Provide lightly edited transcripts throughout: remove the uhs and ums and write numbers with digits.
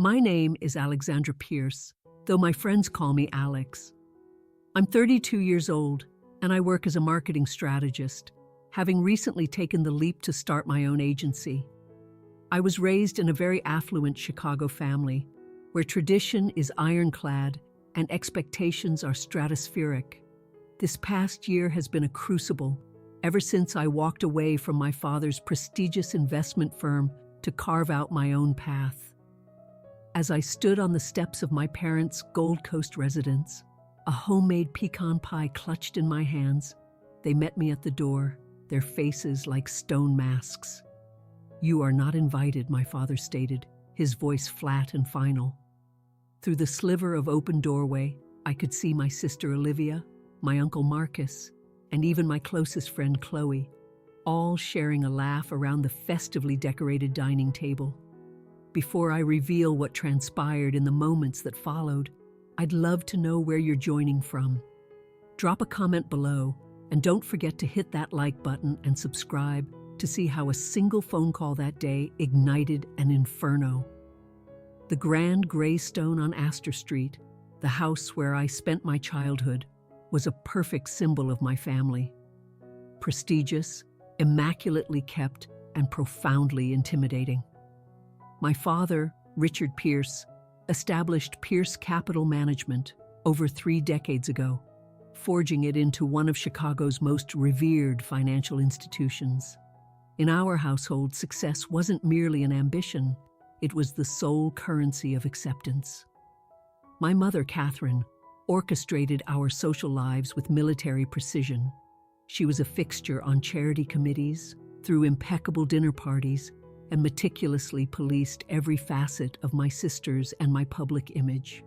My name is Alexandra Pierce, though my friends call me Alex. I'm 32 years old, and I work as a marketing strategist, having recently taken the leap to start my own agency. I was raised in a very affluent Chicago family, where tradition is ironclad and expectations are stratospheric. This past year has been a crucible, ever since I walked away from my father's prestigious investment firm to carve out my own path. As I stood on the steps of my parents' Gold Coast residence, a homemade pecan pie clutched in my hands, they met me at the door, their faces like stone masks. "You are not invited," my father stated, his voice flat and final. Through the sliver of open doorway, I could see my sister Olivia, my uncle Marcus, and even my closest friend Chloe, all sharing a laugh around the festively decorated dining table. Before I reveal what transpired in the moments that followed, I'd love to know where you're joining from. Drop a comment below, and don't forget to hit that like button and subscribe to see how a single phone call that day ignited an inferno. The grand gray stone on Astor Street, the house where I spent my childhood, was a perfect symbol of my family. Prestigious, immaculately kept, and profoundly intimidating. My father, Richard Pierce, established Pierce Capital Management over 3 decades ago, forging it into one of Chicago's most revered financial institutions. In our household, success wasn't merely an ambition, it was the sole currency of acceptance. My mother, Catherine, orchestrated our social lives with military precision. She was a fixture on charity committees, threw impeccable dinner parties, and meticulously policed every facet of my sisters and my public image.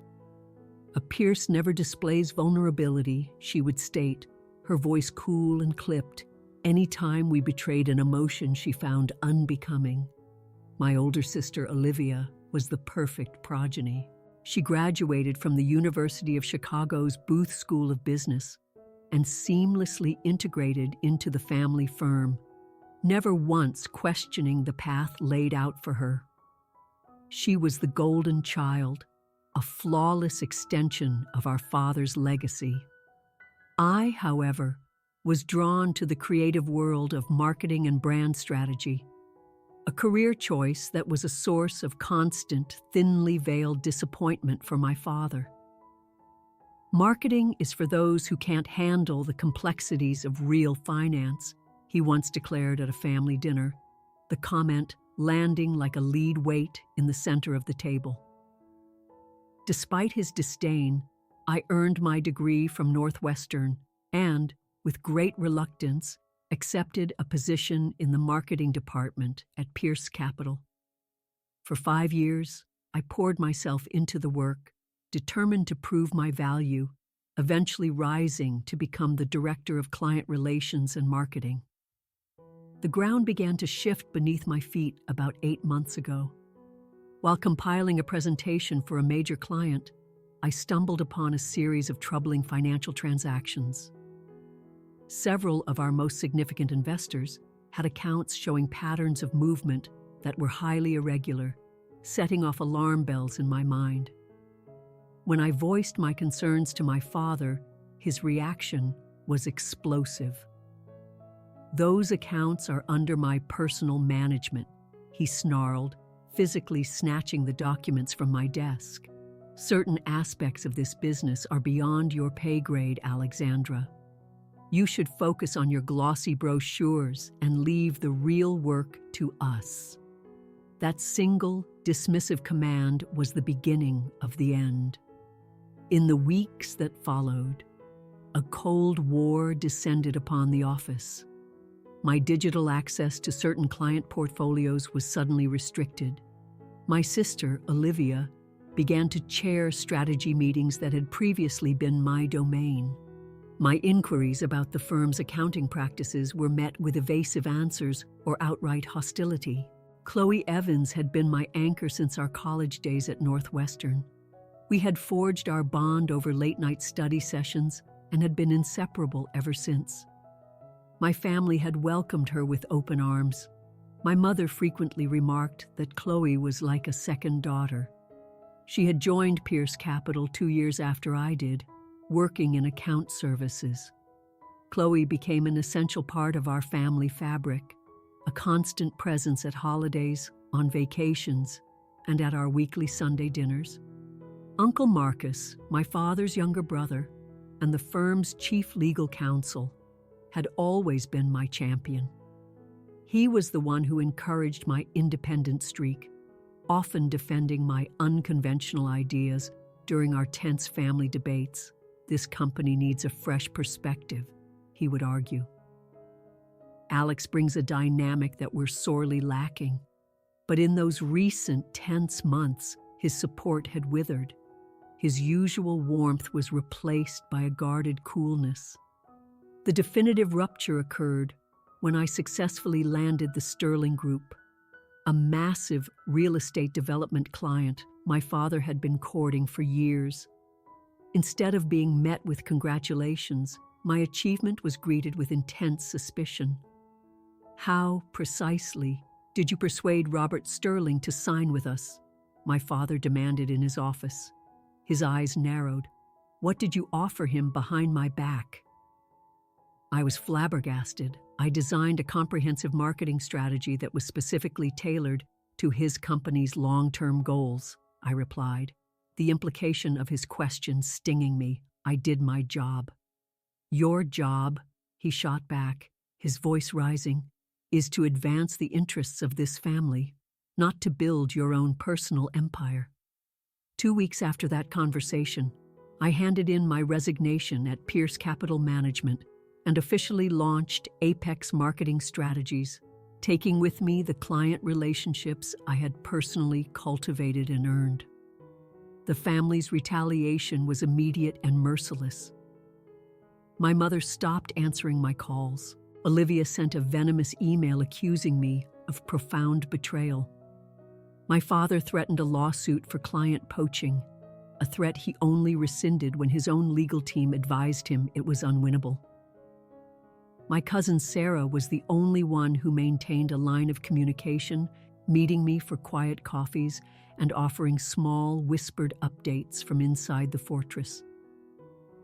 "A Pierce never displays vulnerability," she would state, her voice cool and clipped, any time we betrayed an emotion she found unbecoming. My older sister, Olivia, was the perfect progeny. She graduated from the University of Chicago's Booth School of Business and seamlessly integrated into the family firm, never once questioning the path laid out for her. She was the golden child, a flawless extension of our father's legacy. I, however, was drawn to the creative world of marketing and brand strategy, a career choice that was a source of constant, thinly veiled disappointment for my father. "Marketing is for those who can't handle the complexities of real finance," he once declared at a family dinner, the comment landing like a lead weight in the center of the table. Despite his disdain, I earned my degree from Northwestern and, with great reluctance, accepted a position in the marketing department at Pierce Capital. For 5 years, I poured myself into the work, determined to prove my value, eventually rising to become the Director of Client Relations and Marketing. The ground began to shift beneath my feet about 8 months ago. While compiling a presentation for a major client, I stumbled upon a series of troubling financial transactions. Several of our most significant investors had accounts showing patterns of movement that were highly irregular, setting off alarm bells in my mind. When I voiced my concerns to my father, his reaction was explosive. "Those accounts are under my personal management," he snarled, physically snatching the documents from my desk. "Certain aspects of this business are beyond your pay grade, Alexandra. You should focus on your glossy brochures and leave the real work to us." That single, dismissive command was the beginning of the end. In the weeks that followed, a cold war descended upon the office. My digital access to certain client portfolios was suddenly restricted. My sister, Olivia, began to chair strategy meetings that had previously been my domain. My inquiries about the firm's accounting practices were met with evasive answers or outright hostility. Chloe Evans had been my anchor since our college days at Northwestern. We had forged our bond over late-night study sessions and had been inseparable ever since. My family had welcomed her with open arms. My mother frequently remarked that Chloe was like a second daughter. She had joined Pierce Capital 2 years after I did, working in account services. Chloe became an essential part of our family fabric, a constant presence at holidays, on vacations, and at our weekly Sunday dinners. Uncle Marcus, my father's younger brother, and the firm's chief legal counsel, had always been my champion. He was the one who encouraged my independent streak, often defending my unconventional ideas during our tense family debates. "This company needs a fresh perspective," he would argue. Alex brings a dynamic that we're sorely lacking, but in those recent tense months, his support had withered. His usual warmth was replaced by a guarded coolness. The definitive rupture occurred when I successfully landed the Sterling Group, a massive real estate development client my father had been courting for years. Instead of being met with congratulations, my achievement was greeted with intense suspicion. "How, precisely, did you persuade Robert Sterling to sign with us?" my father demanded in his office. His eyes narrowed. "What did you offer him behind my back?" I was flabbergasted. I designed a comprehensive marketing strategy that was specifically tailored to his company's long-term goals, I replied, the implication of his question stinging me. I did my job. "Your job," he shot back, his voice rising, "is to advance the interests of this family, not to build your own personal empire." 2 weeks after that conversation, I handed in my resignation at Pierce Capital Management and officially launched Apex Marketing Strategies, taking with me the client relationships I had personally cultivated and earned. The family's retaliation was immediate and merciless. My mother stopped answering my calls. Olivia sent a venomous email accusing me of profound betrayal. My father threatened a lawsuit for client poaching, a threat he only rescinded when his own legal team advised him it was unwinnable. My cousin Sarah was the only one who maintained a line of communication, meeting me for quiet coffees and offering small, whispered updates from inside the fortress.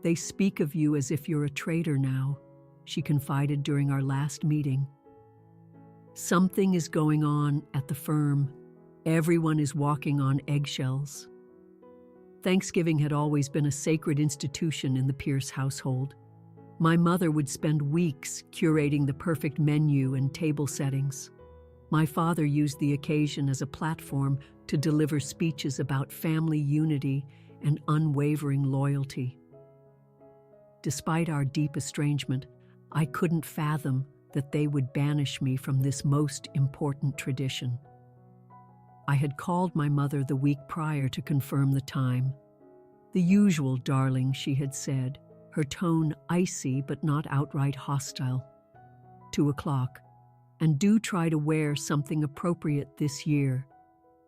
"They speak of you as if you're a traitor now," she confided during our last meeting. "Something is going on at the firm. Everyone is walking on eggshells." Thanksgiving had always been a sacred institution in the Pierce household. My mother would spend weeks curating the perfect menu and table settings. My father used the occasion as a platform to deliver speeches about family unity and unwavering loyalty. Despite our deep estrangement, I couldn't fathom that they would banish me from this most important tradition. I had called my mother the week prior to confirm the time. "The usual, darling," she had said, her tone icy but not outright hostile. 2:00, "And do try to wear something appropriate this year."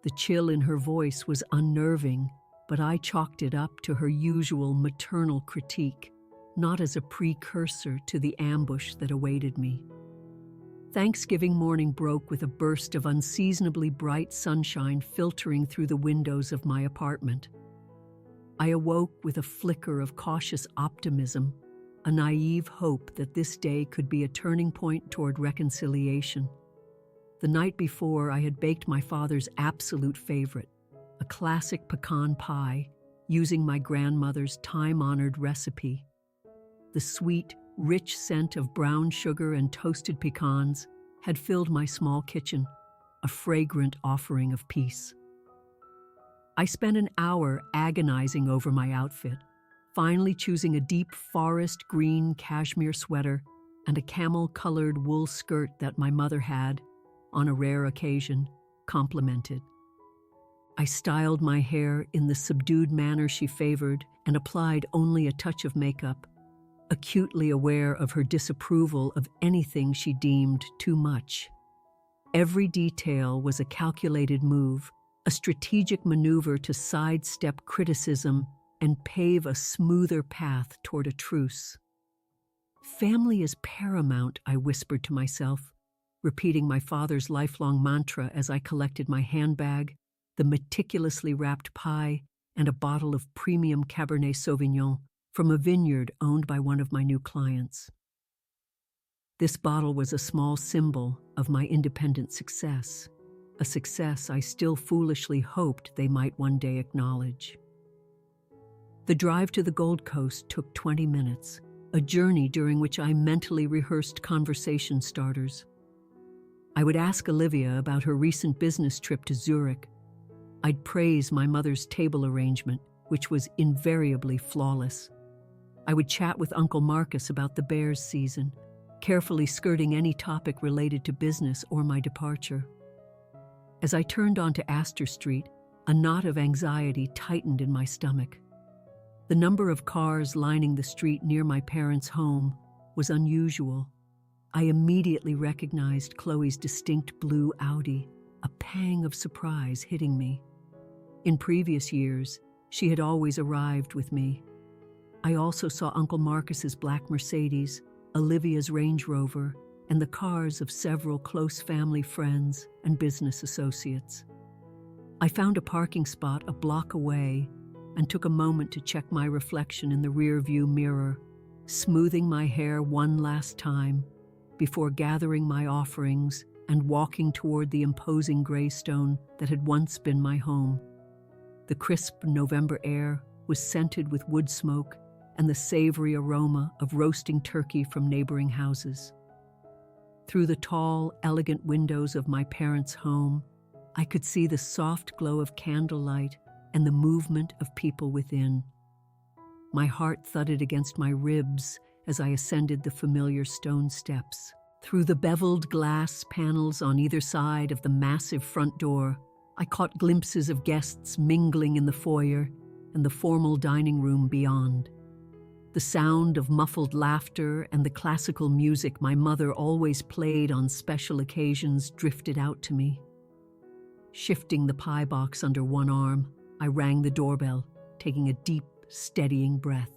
The chill in her voice was unnerving, but I chalked it up to her usual maternal critique, not as a precursor to the ambush that awaited me. Thanksgiving morning broke with a burst of unseasonably bright sunshine filtering through the windows of my apartment. I awoke with a flicker of cautious optimism, a naive hope that this day could be a turning point toward reconciliation. The night before, I had baked my father's absolute favorite, a classic pecan pie, using my grandmother's time-honored recipe. The sweet, rich scent of brown sugar and toasted pecans had filled my small kitchen, a fragrant offering of peace. I spent an hour agonizing over my outfit, finally choosing a deep forest green cashmere sweater and a camel-colored wool skirt that my mother had, on a rare occasion, complimented. I styled my hair in the subdued manner she favored and applied only a touch of makeup, acutely aware of her disapproval of anything she deemed too much. Every detail was a calculated move, a strategic maneuver to sidestep criticism and pave a smoother path toward a truce. "Family is paramount," I whispered to myself, repeating my father's lifelong mantra as I collected my handbag, the meticulously wrapped pie, and a bottle of premium Cabernet Sauvignon from a vineyard owned by one of my new clients. This bottle was a small symbol of my independent success, a success I still foolishly hoped they might one day acknowledge. The drive to the Gold Coast took 20 minutes, a journey during which I mentally rehearsed conversation starters. I would ask Olivia about her recent business trip to Zurich. I'd praise my mother's table arrangement, which was invariably flawless. I would chat with Uncle Marcus about the Bears season, carefully skirting any topic related to business or my departure. As I turned onto Astor Street, a knot of anxiety tightened in my stomach. The number of cars lining the street near my parents' home was unusual. I immediately recognized Chloe's distinct blue Audi, a pang of surprise hitting me. In previous years, she had always arrived with me. I also saw Uncle Marcus's black Mercedes, Olivia's Range Rover, and the cars of several close family friends and business associates. I found a parking spot a block away and took a moment to check my reflection in the rear-view mirror, smoothing my hair one last time before gathering my offerings and walking toward the imposing Greystone that had once been my home. The crisp November air was scented with wood smoke and the savory aroma of roasting turkey from neighboring houses. Through the tall, elegant windows of my parents' home, I could see the soft glow of candlelight and the movement of people within. My heart thudded against my ribs as I ascended the familiar stone steps. Through the beveled glass panels on either side of the massive front door, I caught glimpses of guests mingling in the foyer and the formal dining room beyond. The sound of muffled laughter and the classical music my mother always played on special occasions drifted out to me. Shifting the pie box under one arm, I rang the doorbell, taking a deep, steadying breath.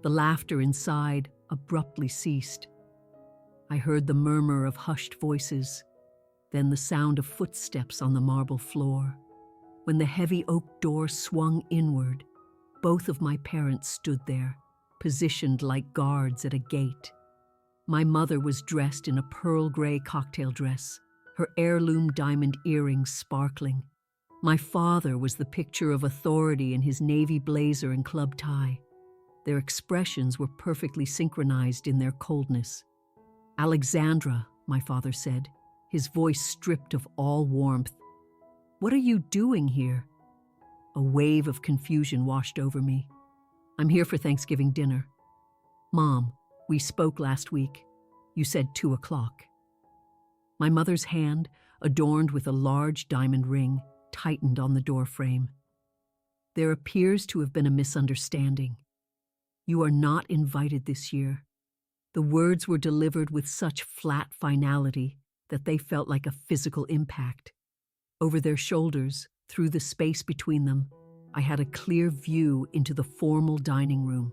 The laughter inside abruptly ceased. I heard the murmur of hushed voices, then the sound of footsteps on the marble floor. When the heavy oak door swung inward, both of my parents stood there, positioned like guards at a gate. My mother was dressed in a pearl gray cocktail dress, her heirloom diamond earrings sparkling. My father was the picture of authority in his navy blazer and club tie. Their expressions were perfectly synchronized in their coldness. "Alexandra," my father said, his voice stripped of all warmth. "What are you doing here?" A wave of confusion washed over me. "I'm here for Thanksgiving dinner." "Mom, we spoke last week. You said 2 o'clock. My mother's hand, adorned with a large diamond ring, tightened on the doorframe. "There appears to have been a misunderstanding. You are not invited this year." The words were delivered with such flat finality that they felt like a physical impact. Over their shoulders, through the space between them, I had a clear view into the formal dining room.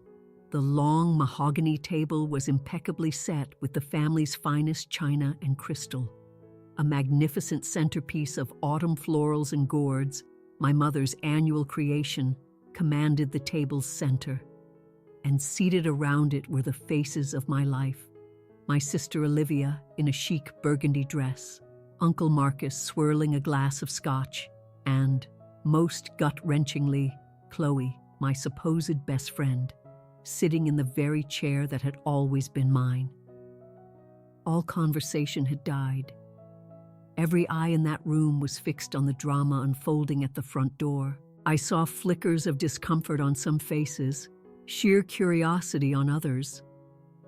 The long mahogany table was impeccably set with the family's finest china and crystal. A magnificent centerpiece of autumn florals and gourds, my mother's annual creation, commanded the table's center. And seated around it were the faces of my life. My sister Olivia in a chic burgundy dress, Uncle Marcus swirling a glass of scotch, and, most gut-wrenchingly, Chloe, my supposed best friend, sitting in the very chair that had always been mine. All conversation had died. Every eye in that room was fixed on the drama unfolding at the front door. I saw flickers of discomfort on some faces, sheer curiosity on others,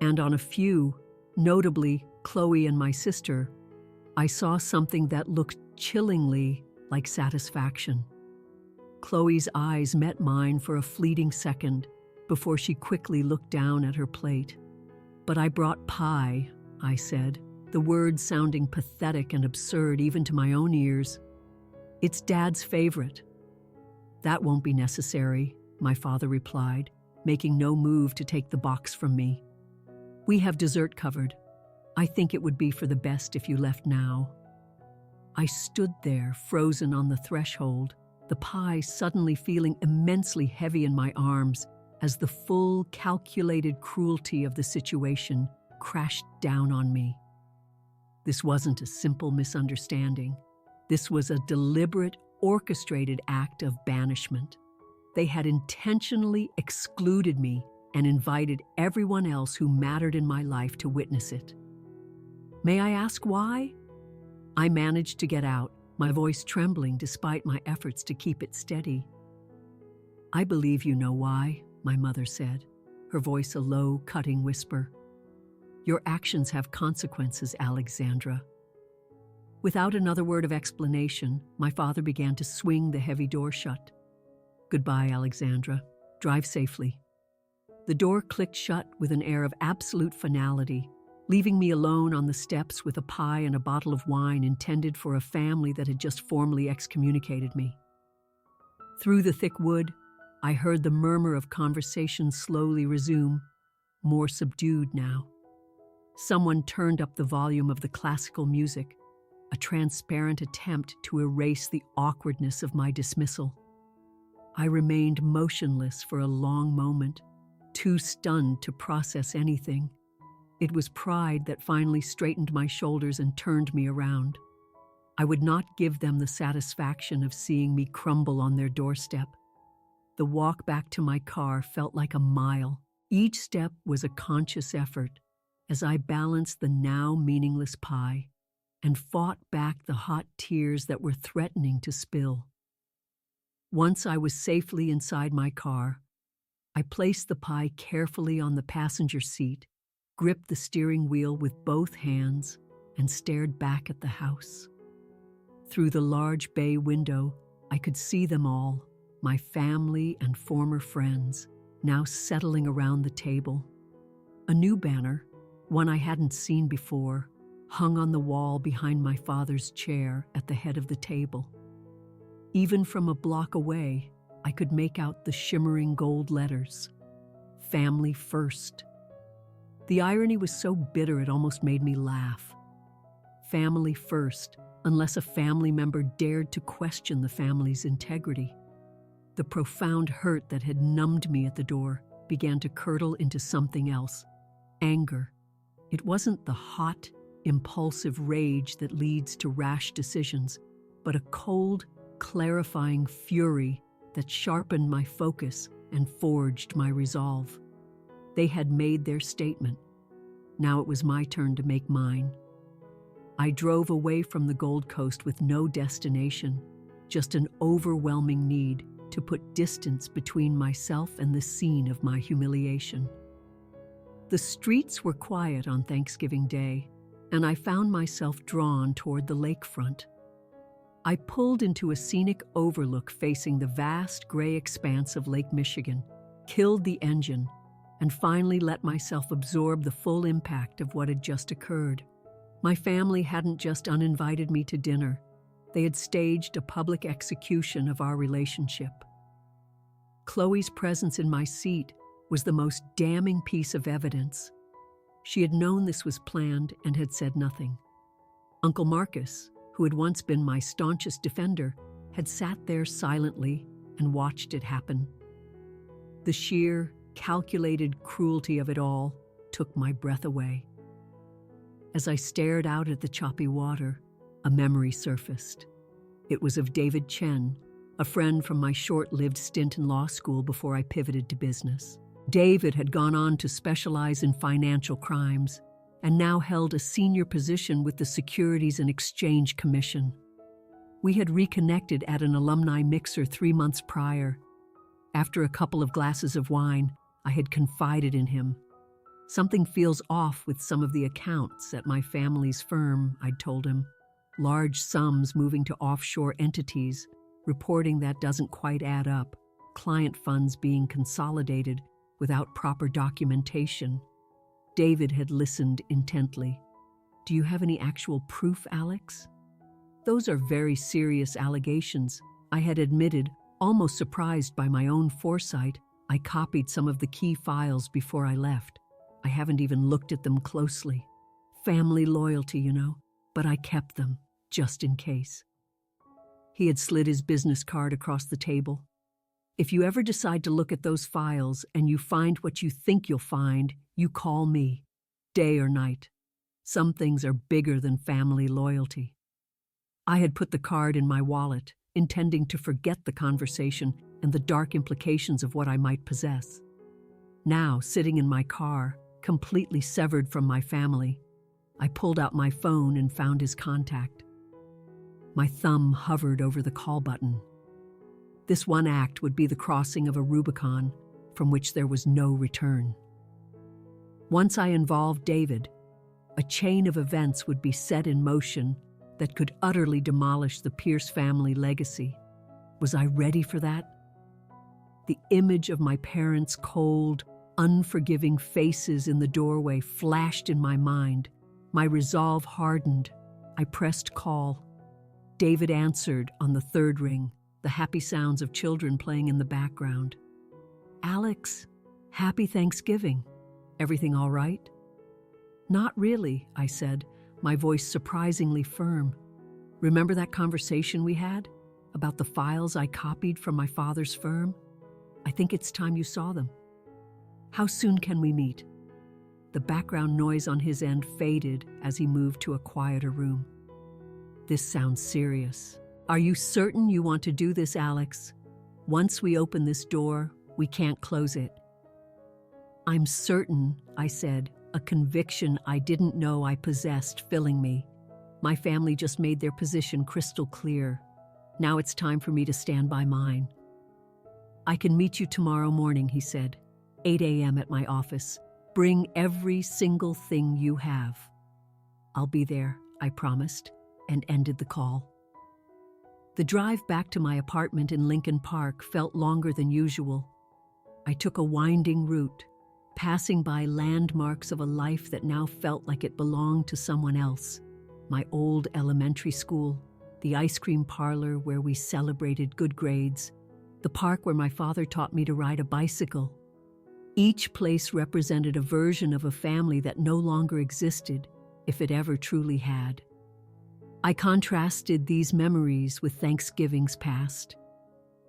and on a few, notably Chloe and my sister, I saw something that looked chillingly like satisfaction. Chloe's eyes met mine for a fleeting second before she quickly looked down at her plate. "But I brought pie," I said, the words sounding pathetic and absurd even to my own ears. "It's Dad's favorite." "That won't be necessary," my father replied, making no move to take the box from me. "We have dessert covered. I think it would be for the best if you left now." I stood there, frozen on the threshold, the pie suddenly feeling immensely heavy in my arms as the full, calculated cruelty of the situation crashed down on me. This wasn't a simple misunderstanding. This was a deliberate, orchestrated act of banishment. They had intentionally excluded me and invited everyone else who mattered in my life to witness it. May I ask why? I managed to get out, my voice trembling despite my efforts to keep it steady. I believe you know why, my mother said, her voice a low, cutting whisper. Your actions have consequences, Alexandra. Without another word of explanation, my father began to swing the heavy door shut. Goodbye, Alexandra. Drive safely. The door clicked shut with an air of absolute finality, leaving me alone on the steps with a pie and a bottle of wine intended for a family that had just formally excommunicated me. Through the thick wood, I heard the murmur of conversation slowly resume, more subdued now. Someone turned up the volume of the classical music, a transparent attempt to erase the awkwardness of my dismissal. I remained motionless for a long moment, too stunned to process anything. It was pride that finally straightened my shoulders and turned me around. I would not give them the satisfaction of seeing me crumble on their doorstep. The walk back to my car felt like a mile. Each step was a conscious effort as I balanced the now meaningless pie and fought back the hot tears that were threatening to spill. Once I was safely inside my car, I placed the pie carefully on the passenger seat, gripped the steering wheel with both hands, and stared back at the house. Through the large bay window, I could see them all, my family and former friends, now settling around the table. A new banner, one I hadn't seen before, hung on the wall behind my father's chair at the head of the table. Even from a block away, I could make out the shimmering gold letters. Family first. The irony was so bitter it almost made me laugh. Family first, unless a family member dared to question the family's integrity. The profound hurt that had numbed me at the door began to curdle into something else. Anger. It wasn't the hot, impulsive rage that leads to rash decisions, but a cold, clarifying fury that sharpened my focus and forged my resolve. They had made their statement. Now it was my turn to make mine. I drove away from the Gold Coast with no destination, just an overwhelming need to put distance between myself and the scene of my humiliation. The streets were quiet on Thanksgiving Day, and I found myself drawn toward the lakefront. I pulled into a scenic overlook facing the vast gray expanse of Lake Michigan, killed the engine, and finally let myself absorb the full impact of what had just occurred. My family hadn't just uninvited me to dinner. They had staged a public execution of our relationship. Chloe's presence in my seat was the most damning piece of evidence. She had known this was planned and had said nothing. Uncle Marcus, who had once been my staunchest defender, had sat there silently and watched it happen. The sheer, calculated cruelty of it all took my breath away. As I stared out at the choppy water, a memory surfaced. It was of David Chen, a friend from my short-lived stint in law school before I pivoted to business. David had gone on to specialize in financial crimes and now held a senior position with the Securities and Exchange Commission. We had reconnected at an alumni mixer 3 months prior. After a couple of glasses of wine, I had confided in him. Something feels off with some of the accounts at my family's firm, I'd told him. Large sums moving to offshore entities, reporting that doesn't quite add up, client funds being consolidated without proper documentation. David had listened intently. Do you have any actual proof, Alex? Those are very serious allegations, I had admitted, almost surprised by my own foresight. I copied some of the key files before I left. I haven't even looked at them closely. Family loyalty, but I kept them. just in case. He had slid his business card across the table. If you ever decide to look at those files and you find what you think you'll find, you call me, day or night. Some things are bigger than family loyalty. I had put the card in my wallet, intending to forget the conversation and the dark implications of what I might possess. Now, sitting in my car, completely severed from my family, I pulled out my phone and found his contact. My thumb hovered over the call button. This one act would be the crossing of a Rubicon from which there was no return. Once I involved David, a chain of events would be set in motion that could utterly demolish the Pierce family legacy. Was I ready for that? The image of my parents' cold, unforgiving faces in the doorway flashed in my mind. My resolve hardened. I pressed call. David answered on the third ring, the happy sounds of children playing in the background. "Alex, happy Thanksgiving. Everything all right?" "Not really," I said, my voice surprisingly firm. "Remember that conversation we had about the files I copied from my father's firm? I think it's time you saw them. How soon can we meet?" The background noise on his end faded as he moved to a quieter room. "This sounds serious. Are you certain you want to do this, Alex? Once we open this door, we can't close it." "I'm certain," I said, a conviction I didn't know I possessed filling me. My family just made their position crystal clear. Now it's time for me to stand by mine. "I can meet you tomorrow morning," he said, 8 a.m. at my office. "Bring every single thing you have." "I'll be there," I promised, and ended the call. The drive back to my apartment in Lincoln Park felt longer than usual. I took a winding route, passing by landmarks of a life that now felt like it belonged to someone else. My old elementary school, the ice cream parlor where we celebrated good grades, the park where my father taught me to ride a bicycle. Each place represented a version of a family that no longer existed, if it ever truly had. I contrasted these memories with Thanksgivings past.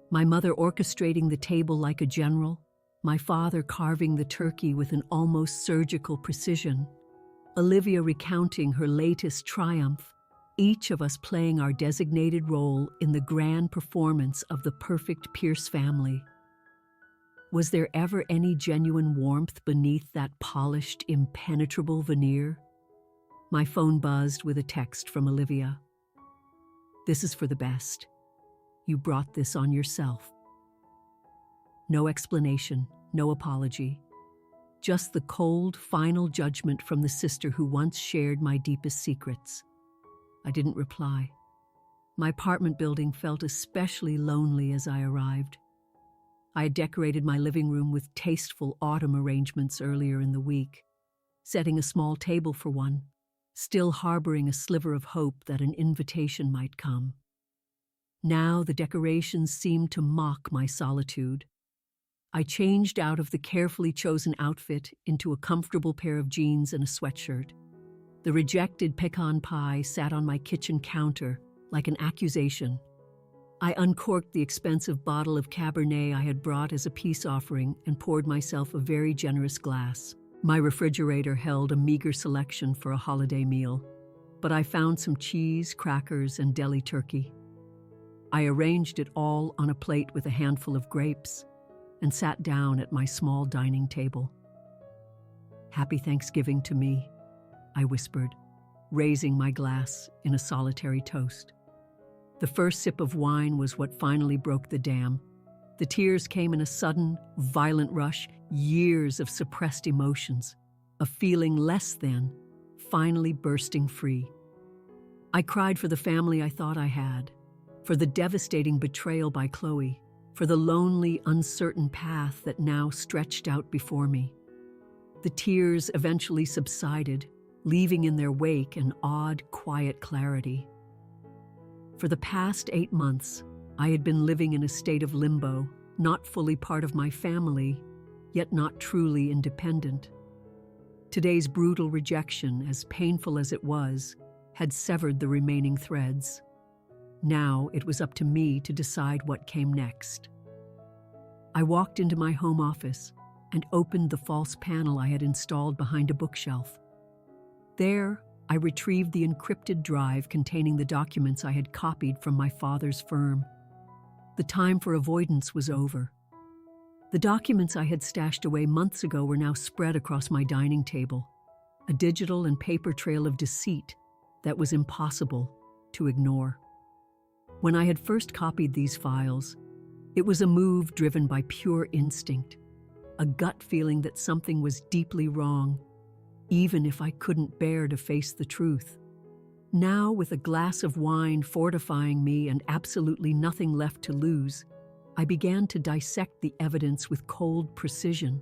My mother orchestrating the table like a general, my father carving the turkey with an almost surgical precision, Olivia recounting her latest triumph, each of us playing our designated role in the grand performance of the perfect Pierce family. Was there ever any genuine warmth beneath that polished, impenetrable veneer? My phone buzzed with a text from Olivia. "This is for the best. You brought this on yourself." No explanation, no apology. Just the cold, final judgment from the sister who once shared my deepest secrets. I didn't reply. My apartment building felt especially lonely as I arrived. I had decorated my living room with tasteful autumn arrangements earlier in the week, setting a small table for one, still harboring a sliver of hope that an invitation might come. Now the decorations seemed to mock my solitude. I changed out of the carefully chosen outfit into a comfortable pair of jeans and a sweatshirt. The rejected pecan pie sat on my kitchen counter like an accusation. I uncorked the expensive bottle of Cabernet I had brought as a peace offering and poured myself a very generous glass. My refrigerator held a meager selection for a holiday meal, but I found some cheese, crackers, and deli turkey. I arranged it all on a plate with a handful of grapes and sat down at my small dining table. "Happy Thanksgiving to me," I whispered, raising my glass in a solitary toast. The first sip of wine was what finally broke the dam. The tears came in a sudden, violent rush, years of suppressed emotions, a feeling less than, finally bursting free. I cried for the family I thought I had, for the devastating betrayal by Chloe, for the lonely, uncertain path that now stretched out before me. The tears eventually subsided, leaving in their wake an odd, quiet clarity. For the past 8 months, I had been living in a state of limbo, not fully part of my family, yet not truly independent. Today's brutal rejection, as painful as it was, had severed the remaining threads. Now it was up to me to decide what came next. I walked into my home office and opened the false panel I had installed behind a bookshelf. There, I retrieved the encrypted drive containing the documents I had copied from my father's firm. The time for avoidance was over. The documents I had stashed away months ago were now spread across my dining table, a digital and paper trail of deceit that was impossible to ignore. When I had first copied these files, it was a move driven by pure instinct, a gut feeling that something was deeply wrong, even if I couldn't bear to face the truth. Now, with a glass of wine fortifying me and absolutely nothing left to lose, I began to dissect the evidence with cold precision.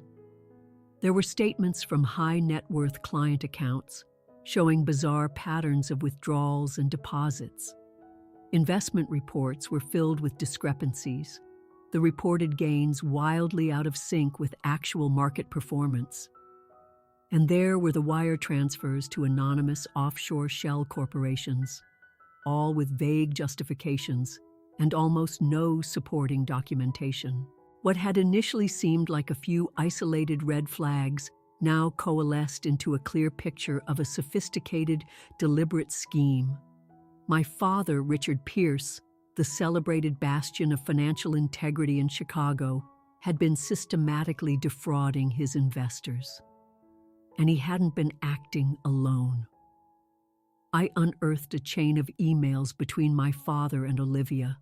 There were statements from high-net-worth client accounts showing bizarre patterns of withdrawals and deposits. Investment reports were filled with discrepancies, the reported gains wildly out of sync with actual market performance. And there were the wire transfers to anonymous offshore shell corporations, all with vague justifications and almost no supporting documentation. What had initially seemed like a few isolated red flags now coalesced into a clear picture of a sophisticated, deliberate scheme. My father, Richard Pierce, the celebrated bastion of financial integrity in Chicago, had been systematically defrauding his investors. And he hadn't been acting alone. I unearthed a chain of emails between my father and Olivia,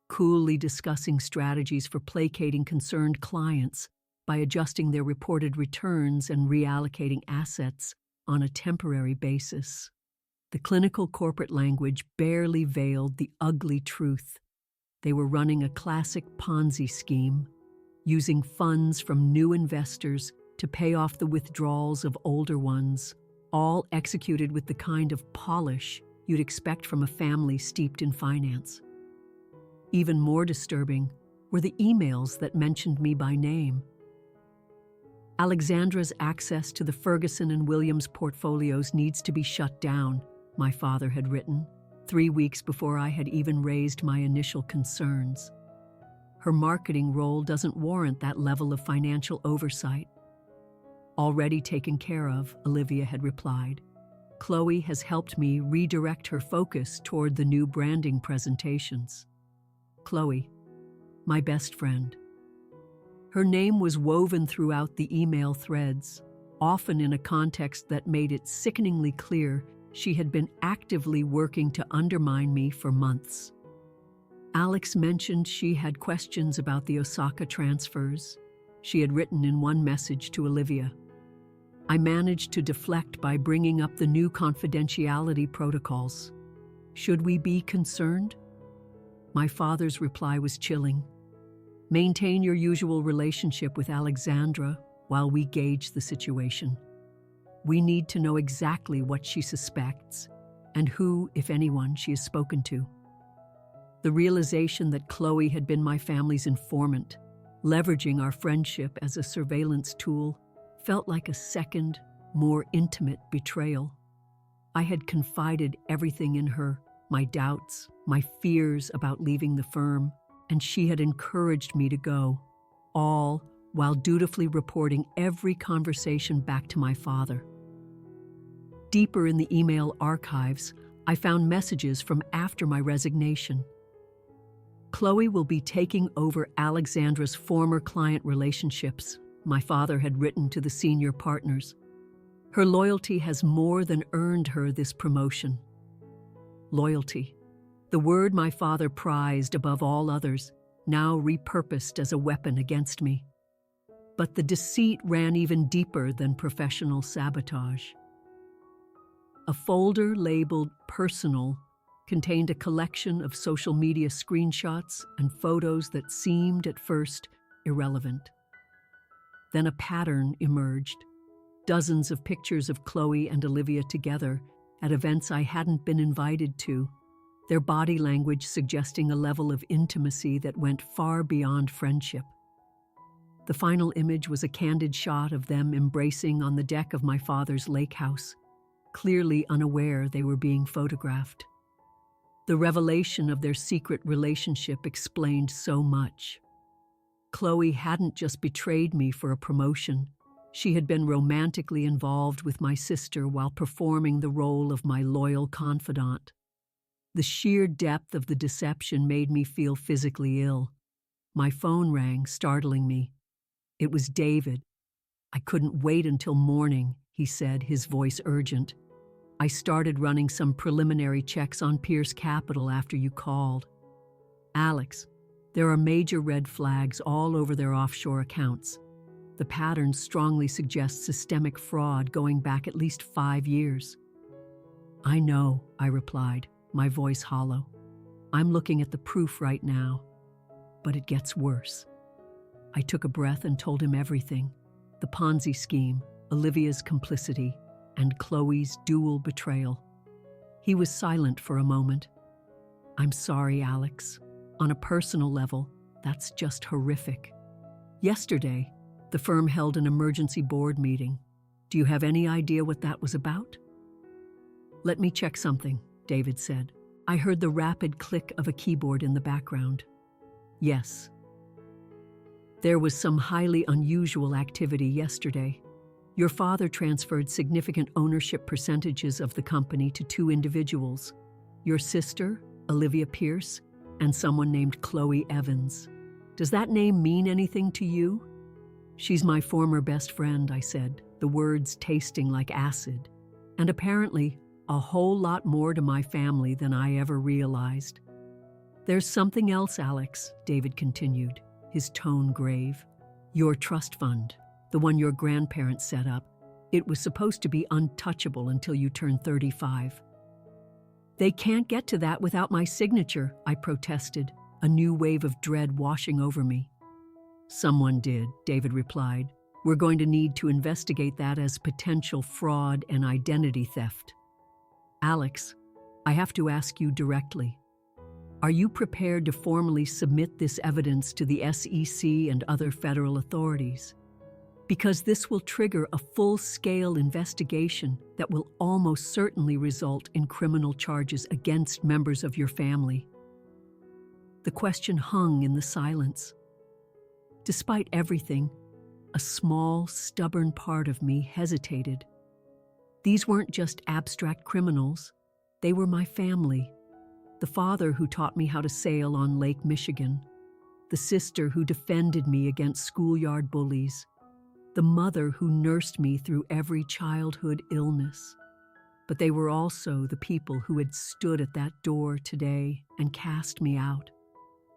coolly discussing strategies for placating concerned clients by adjusting their reported returns and reallocating assets on a temporary basis. The clinical corporate language barely veiled the ugly truth. They were running a classic Ponzi scheme, using funds from new investors to pay off the withdrawals of older ones, all executed with the kind of polish you'd expect from a family steeped in finance. Even more disturbing were the emails that mentioned me by name. Alexandra's access to the Ferguson and Williams portfolios needs to be shut down, my father had written, 3 weeks before I had even raised my initial concerns. Her marketing role doesn't warrant that level of financial oversight. Already taken care of, Olivia had replied. Chloe has helped me redirect her focus toward the new branding presentations. Chloe, my best friend. Her name was woven throughout the email threads, often in a context that made it sickeningly clear she had been actively working to undermine me for months. Alex mentioned she had questions about the Osaka transfers. She had written in one message to Olivia. I managed to deflect by bringing up the new confidentiality protocols. Should we be concerned? My father's reply was chilling. Maintain your usual relationship with Alexandra while we gauge the situation. We need to know exactly what she suspects and who, if anyone, she has spoken to. The realization that Chloe had been my family's informant, leveraging our friendship as a surveillance tool, felt like a second, more intimate betrayal. I had confided everything in her, my doubts, my fears about leaving the firm, and she had encouraged me to go, all while dutifully reporting every conversation back to my father. Deeper in the email archives, I found messages from after my resignation. Chloe will be taking over Alexandra's former client relationships, my father had written to the senior partners. Her loyalty has more than earned her this promotion. Loyalty, the word my father prized above all others, now repurposed as a weapon against me. But the deceit ran even deeper than professional sabotage. A folder labeled "Personal" contained a collection of social media screenshots and photos that seemed at first irrelevant. Then a pattern emerged. Dozens of pictures of Chloe and Olivia together at events I hadn't been invited to, their body language suggesting a level of intimacy that went far beyond friendship. The final image was a candid shot of them embracing on the deck of my father's lake house. clearly unaware they were being photographed. The revelation of their secret relationship explained so much. Chloe hadn't just betrayed me for a promotion. She had been romantically involved with my sister while performing the role of my loyal confidant. The sheer depth of the deception made me feel physically ill. My phone rang, startling me. It was David. "I couldn't wait until morning," he said, his voice urgent. "I started running some preliminary checks on Pierce Capital after you called. Alex, there are major red flags all over their offshore accounts. The patterns strongly suggest systemic fraud going back at least 5 years." "I know," I replied, my voice hollow. "I'm looking at the proof right now. But it gets worse." I took a breath and told him everything: the Ponzi scheme, Olivia's complicity, and Chloe's dual betrayal. He was silent for a moment. "I'm sorry, Alex. On a personal level, that's just horrific. Yesterday, the firm held an emergency board meeting. Do you have any idea what that was about?" "Let me check something," David said. I heard the rapid click of a keyboard in the background. "Yes. There was some highly unusual activity yesterday. Your father transferred significant ownership percentages of the company to 2 individuals: your sister, Olivia Pierce, and someone named Chloe Evans. Does that name mean anything to you?" "She's my former best friend," I said, the words tasting like acid. "And apparently, a whole lot more to my family than I ever realized." "There's something else, Alex," David continued, his tone grave. "Your trust fund, the one your grandparents set up, it was supposed to be untouchable until you turned 35. "They can't get to that without my signature," I protested, a new wave of dread washing over me. "Someone did," David replied. "We're going to need to investigate that as potential fraud and identity theft." "Alex, I have to ask you directly. Are you prepared to formally submit this evidence to the SEC and other federal authorities? Because this will trigger a full-scale investigation that will almost certainly result in criminal charges against members of your family." The question hung in the silence. Despite everything, a small, stubborn part of me hesitated. These weren't just abstract criminals. They were my family. The father who taught me how to sail on Lake Michigan. The sister who defended me against schoolyard bullies. The mother who nursed me through every childhood illness. But they were also the people who had stood at that door today and cast me out.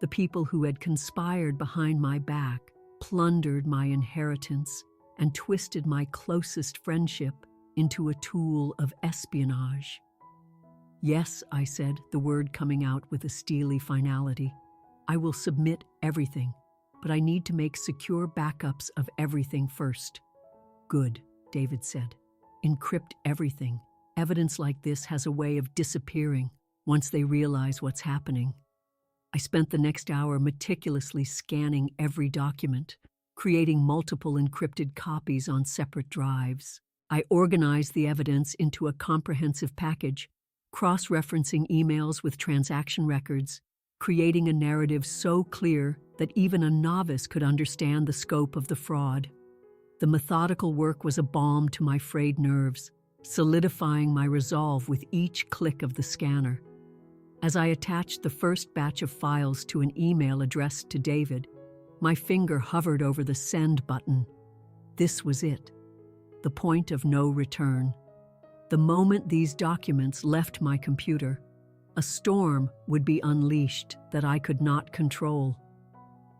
The people who had conspired behind my back, plundered my inheritance, and twisted my closest friendship into a tool of espionage. "Yes," I said, the word coming out with a steely finality. "I will submit everything, but I need to make secure backups of everything first." "Good," David said. "Encrypt everything. Evidence like this has a way of disappearing once they realize what's happening." I spent the next hour meticulously scanning every document, creating multiple encrypted copies on separate drives. I organized the evidence into a comprehensive package, cross-referencing emails with transaction records, creating a narrative so clear that even a novice could understand the scope of the fraud. The methodical work was a balm to my frayed nerves, solidifying my resolve with each click of the scanner. As I attached the first batch of files to an email addressed to David, my finger hovered over the send button. This was it, the point of no return. The moment these documents left my computer, a storm would be unleashed that I could not control.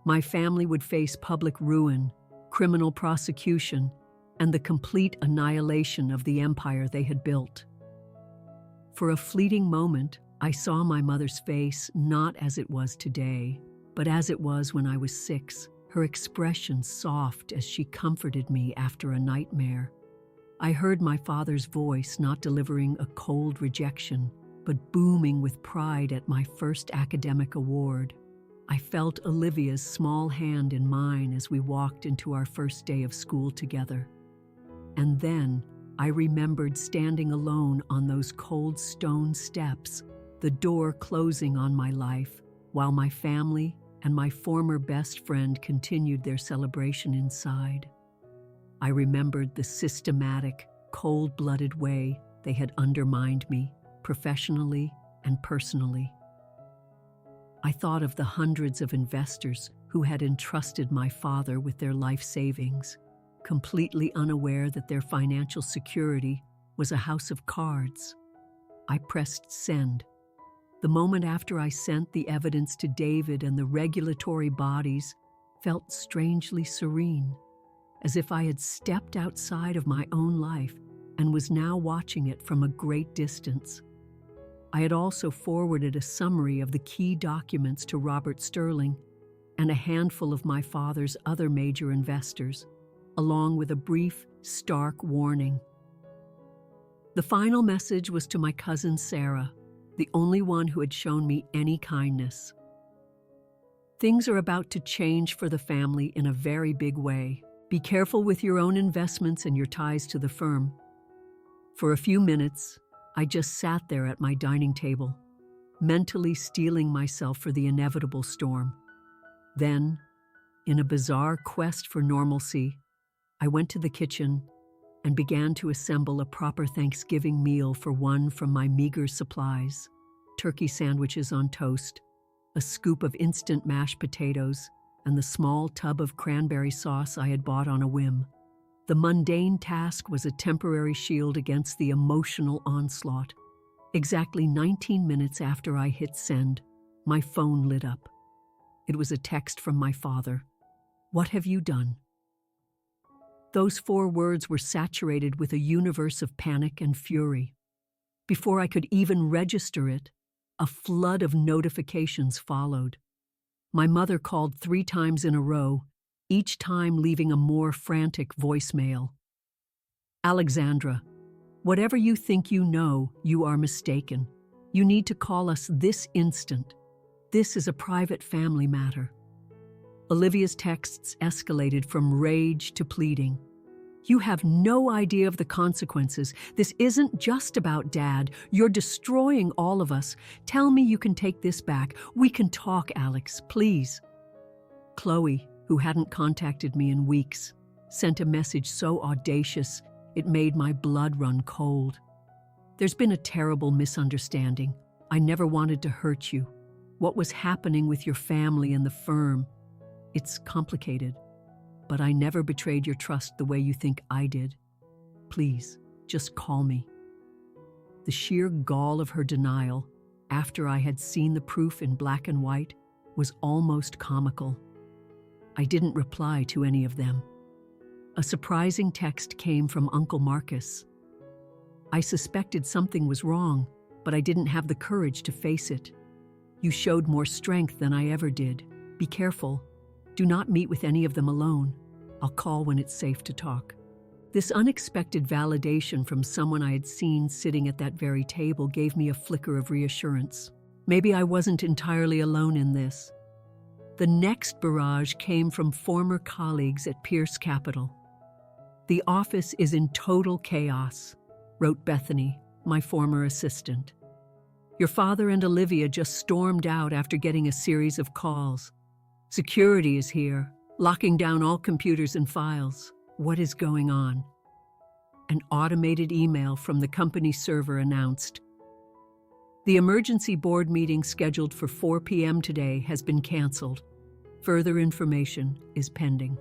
My family would face public ruin, criminal prosecution, and the complete annihilation of the empire they had built. For a fleeting moment, I saw my mother's face not as it was today, but as it was when I was 6, her expression soft as she comforted me after a nightmare. I heard my father's voice not delivering a cold rejection, but booming with pride at my first academic award. I felt Olivia's small hand in mine as we walked into our first day of school together. And then I remembered standing alone on those cold stone steps, the door closing on my life, while my family and my former best friend continued their celebration inside. I remembered the systematic, cold-blooded way they had undermined me, professionally and personally. I thought of the hundreds of investors who had entrusted my father with their life savings, completely unaware that their financial security was a house of cards. I pressed send. The moment after I sent the evidence to David and the regulatory bodies felt strangely serene, as if I had stepped outside of my own life and was now watching it from a great distance. I had also forwarded a summary of the key documents to Robert Sterling and a handful of my father's other major investors, along with a brief, stark warning. The final message was to my cousin Sarah, the only one who had shown me any kindness. Things are about to change for the family in a very big way. Be careful with your own investments and your ties to the firm. For a few minutes, I just sat there at my dining table, mentally steeling myself for the inevitable storm. Then, in a bizarre quest for normalcy, I went to the kitchen and began to assemble a proper Thanksgiving meal for one from my meager supplies: turkey sandwiches on toast, a scoop of instant mashed potatoes, and the small tub of cranberry sauce I had bought on a whim. The mundane task was a temporary shield against the emotional onslaught. Exactly 19 minutes after I hit send, my phone lit up. It was a text from my father. "What have you done?" Those 4 words were saturated with a universe of panic and fury. Before I could even register it, a flood of notifications followed. My mother called 3 times in a row, each time leaving a more frantic voicemail. "Alexandra, whatever you think you know, you are mistaken. You need to call us this instant. This is a private family matter." Olivia's texts escalated from rage to pleading. "You have no idea of the consequences. This isn't just about Dad. You're destroying all of us. Tell me you can take this back. We can talk, Alex, please." Chloe, who hadn't contacted me in weeks, sent a message so audacious it made my blood run cold. "There's been a terrible misunderstanding. I never wanted to hurt you. What was happening with your family and the firm? It's complicated, but I never betrayed your trust the way you think I did. Please, just call me." The sheer gall of her denial, after I had seen the proof in black and white, was almost comical. I didn't reply to any of them. A surprising text came from Uncle Marcus. I suspected something was wrong, but I didn't have the courage to face it. "You showed more strength than I ever did. Be careful. Do not meet with any of them alone. I'll call when it's safe to talk." This unexpected validation from someone I had seen sitting at that very table gave me a flicker of reassurance. Maybe I wasn't entirely alone in this. The next barrage came from former colleagues at Pierce Capital. "The office is in total chaos," wrote Bethany, my former assistant. "Your father and Olivia just stormed out after getting a series of calls. Security is here, locking down all computers and files. What is going on?" An automated email from the company server announced, "The emergency board meeting scheduled for 4 p.m. today has been canceled. Further information is pending."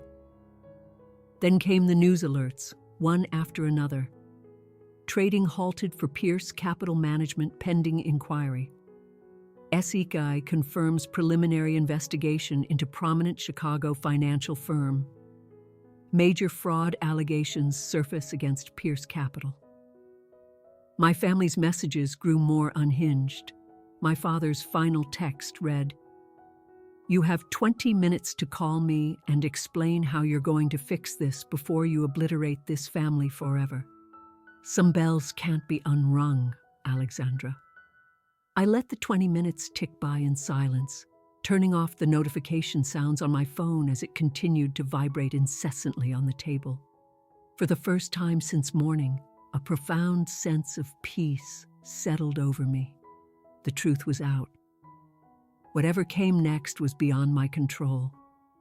Then came the news alerts, one after another. Trading halted for Pierce Capital Management pending inquiry. SECI confirms preliminary investigation into prominent Chicago financial firm. Major fraud allegations surface against Pierce Capital. My family's messages grew more unhinged. My father's final text read, "You have 20 minutes to call me and explain how you're going to fix this before you obliterate this family forever. Some bells can't be unrung, Alexandra." I let the 20 minutes tick by in silence, turning off the notification sounds on my phone as it continued to vibrate incessantly on the table. For the first time since morning, A profound sense of peace settled over me. The truth was out. Whatever came next was beyond my control.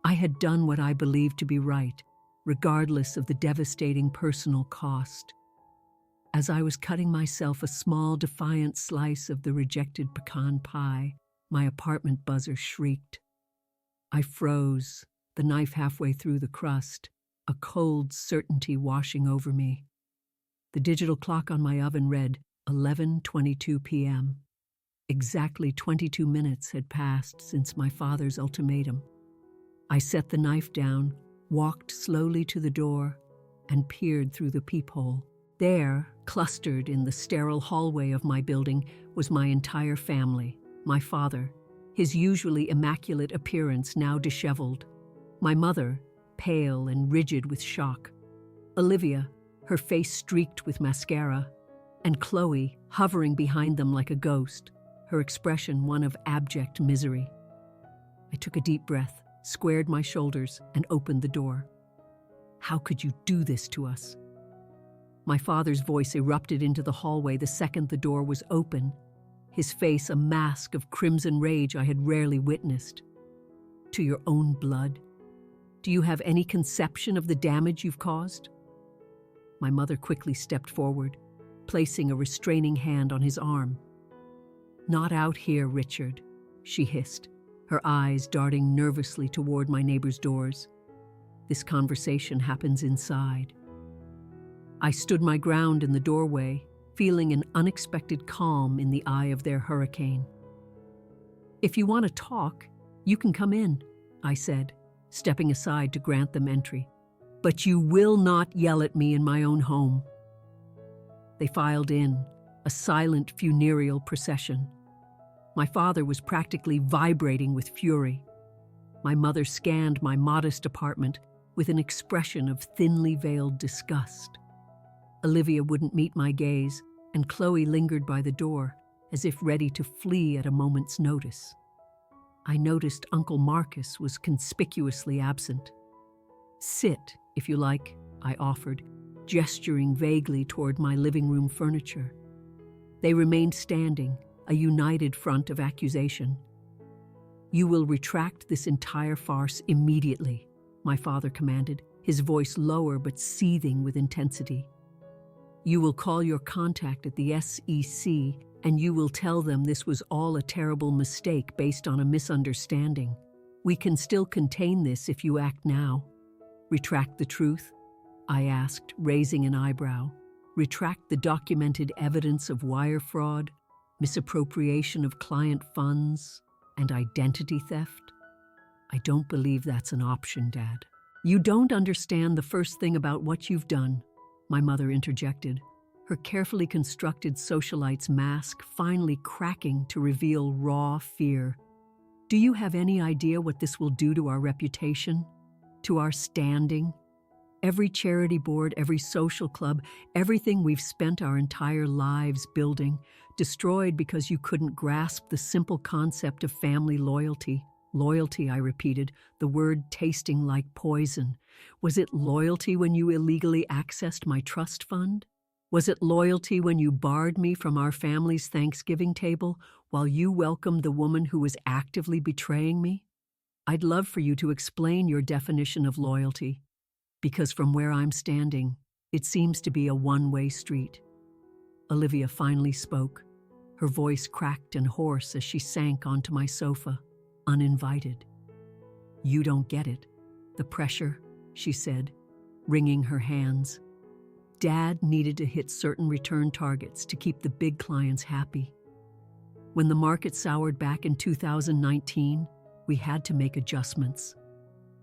I had done what I believed to be right, regardless of the devastating personal cost. As I was cutting myself a small, defiant slice of the rejected pecan pie, my apartment buzzer shrieked. I froze, the knife halfway through the crust, a cold certainty washing over me. The digital clock on my oven read 11:22 p.m. Exactly 22 minutes had passed since my father's ultimatum. I set the knife down, walked slowly to the door, and peered through the peephole. There, clustered in the sterile hallway of my building, was my entire family. My father, his usually immaculate appearance now disheveled. My mother, pale and rigid with shock. Olivia, her face streaked with mascara. And Chloe, hovering behind them like a ghost, her expression one of abject misery. I took a deep breath, squared my shoulders, and opened the door. How could you do this to us? My father's voice erupted into the hallway the second the door was open, his face a mask of crimson rage I had rarely witnessed. To your own blood? Do you have any conception of the damage you've caused? My mother quickly stepped forward, placing a restraining hand on his arm. Not out here, Richard, she hissed, her eyes darting nervously toward my neighbor's doors. This conversation happens inside. I stood my ground in the doorway, feeling an unexpected calm in the eye of their hurricane. If you want to talk, you can come in, I said, stepping aside to grant them entry. But you will not yell at me in my own home. They filed in, a silent funereal procession. My father was practically vibrating with fury. My mother scanned my modest apartment with an expression of thinly veiled disgust. Olivia wouldn't meet my gaze, and Chloe lingered by the door, as if ready to flee at a moment's notice. I noticed Uncle Marcus was conspicuously absent. Sit, if you like, I offered, gesturing vaguely toward my living room furniture. They remained standing, a united front of accusation. You will retract this entire farce immediately, my father commanded, his voice lower but seething with intensity. You will call your contact at the SEC and you will tell them this was all a terrible mistake based on a misunderstanding. We can still contain this if you act now. Retract the truth? I asked, raising an eyebrow. Retract the documented evidence of wire fraud, misappropriation of client funds, and identity theft? I don't believe that's an option, Dad. You don't understand the first thing about what you've done, my mother interjected, her carefully constructed socialite's mask finally cracking to reveal raw fear. Do you have any idea what this will do to our reputation? To our standing? Every charity board, every social club, everything we've spent our entire lives building, destroyed because you couldn't grasp the simple concept of family loyalty. Loyalty, I repeated, the word tasting like poison. Was it loyalty when you illegally accessed my trust fund? Was it loyalty when you barred me from our family's Thanksgiving table while you welcomed the woman who was actively betraying me? I'd love for you to explain your definition of loyalty, because from where I'm standing, it seems to be a one-way street. Olivia finally spoke, her voice cracked and hoarse as she sank onto my sofa, uninvited. You don't get it. The pressure, she said, wringing her hands. Dad needed to hit certain return targets to keep the big clients happy. When the market soured back in 2019, we had to make adjustments,